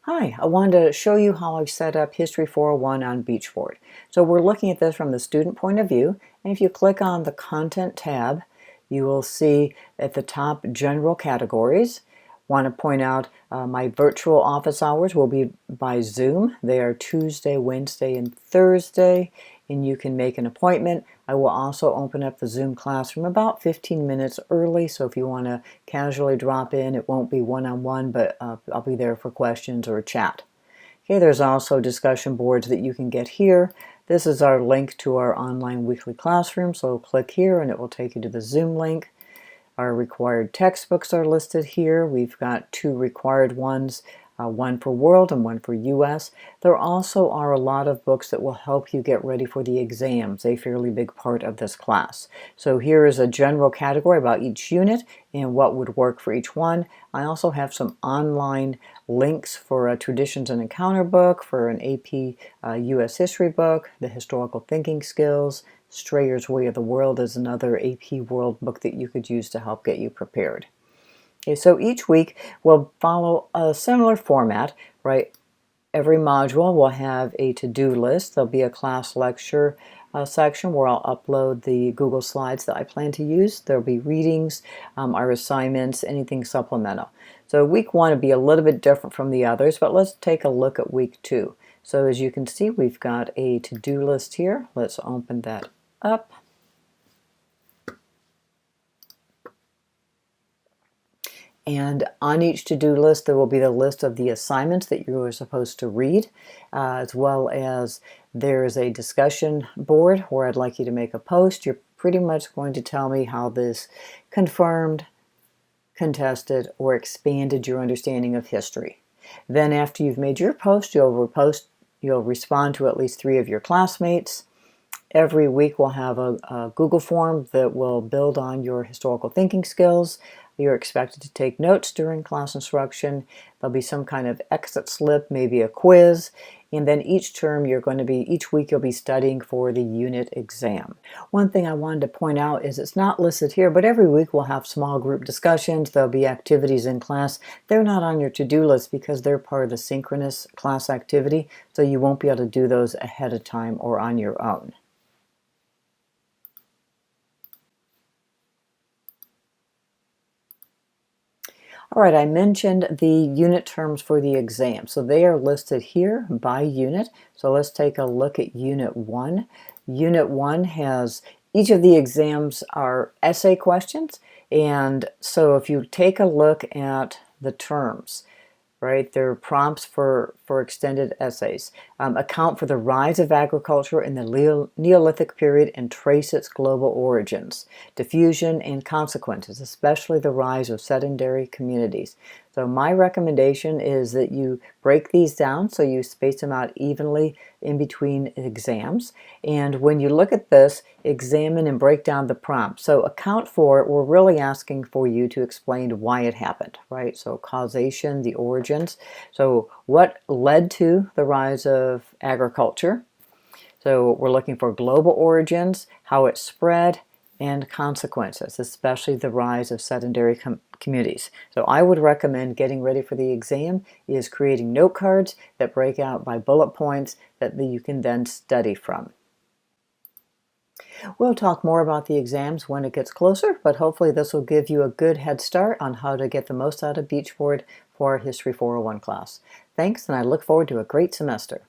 Hi, I wanted to show you how I've set up Hist401 on BeachBoard. So we're looking at this from the student point of view, and if you click on the Content tab, you will see at the top General Categories. Want to point out my virtual office hours will be by Zoom. They are Tuesday, Wednesday, and Thursday, and you can make an appointment. I will also open up the Zoom classroom about 15 minutes early, so if you want to casually drop in, it won't be one-on-one, but I'll be there for questions or chat. Okay, there's also discussion boards that you can get here. This is our link to our online weekly classroom, so click here and it will take you to the Zoom link. Our required textbooks are listed here. We've got two required ones, one for World and one for US. There also are a lot of books that will help you get ready for the exams, a fairly big part of this class. So here is a general category about each unit and what would work for each one. I also have some online links for a Traditions and Encounter book, for an AP US History book, the Historical Thinking Skills. Strayer's Way of the World is another AP World book that you could use to help get you prepared. Okay, so each week we'll follow a similar format, right? Every module will have a to-do list. There'll be a class lecture section where I'll upload the Google Slides that I plan to use. There'll be readings, our assignments, anything supplemental. So week one will be a little bit different from the others, but let's take a look at week two. So as you can see, we've got a to-do list here. Let's open that up. And on each to-do list, there will be the list of the assignments that you are supposed to read, as well as there is a discussion board where I'd like you to make a post. You're pretty much going to tell me how this confirmed, contested, or expanded your understanding of history. Then after you've made your post, you'll respond to at least 3 of your classmates. Every week we'll have a Google form that will build on your historical thinking skills. You're expected to take notes during class instruction. There'll be some kind of exit slip, maybe a quiz, and then each week you'll be studying for the unit exam. One thing I wanted to point out is it's not listed here, but every week we'll have small group discussions. There'll be activities in class. They're not on your to-do list because they're part of the synchronous class activity, so you won't be able to do those ahead of time or on your own. All right, I mentioned the unit terms for the exam. So they are listed here by unit. So let's take a look at Unit 1. Unit 1 has, each of the exams are essay questions. And so if you take a look at the terms, right, they're prompts for extended essays. Account for the rise of agriculture in the Neolithic period and trace its global origins. Diffusion and consequences, especially the rise of sedentary communities. So my recommendation is that you break these down so you space them out evenly in between exams. And when you look at this, examine and break down the prompt. So account for it, we're really asking for you to explain why it happened, right? So causation, the origins. So what led to the rise of agriculture? So we're looking for global origins, how it spread, and consequences, especially the rise of sedentary communities. So I would recommend getting ready for the exam is creating note cards that break out by bullet points that you can then study from. We'll talk more about the exams when it gets closer, but hopefully this will give you a good head start on how to get the most out of BeachBoard for our Hist401 class. Thanks, and I look forward to a great semester.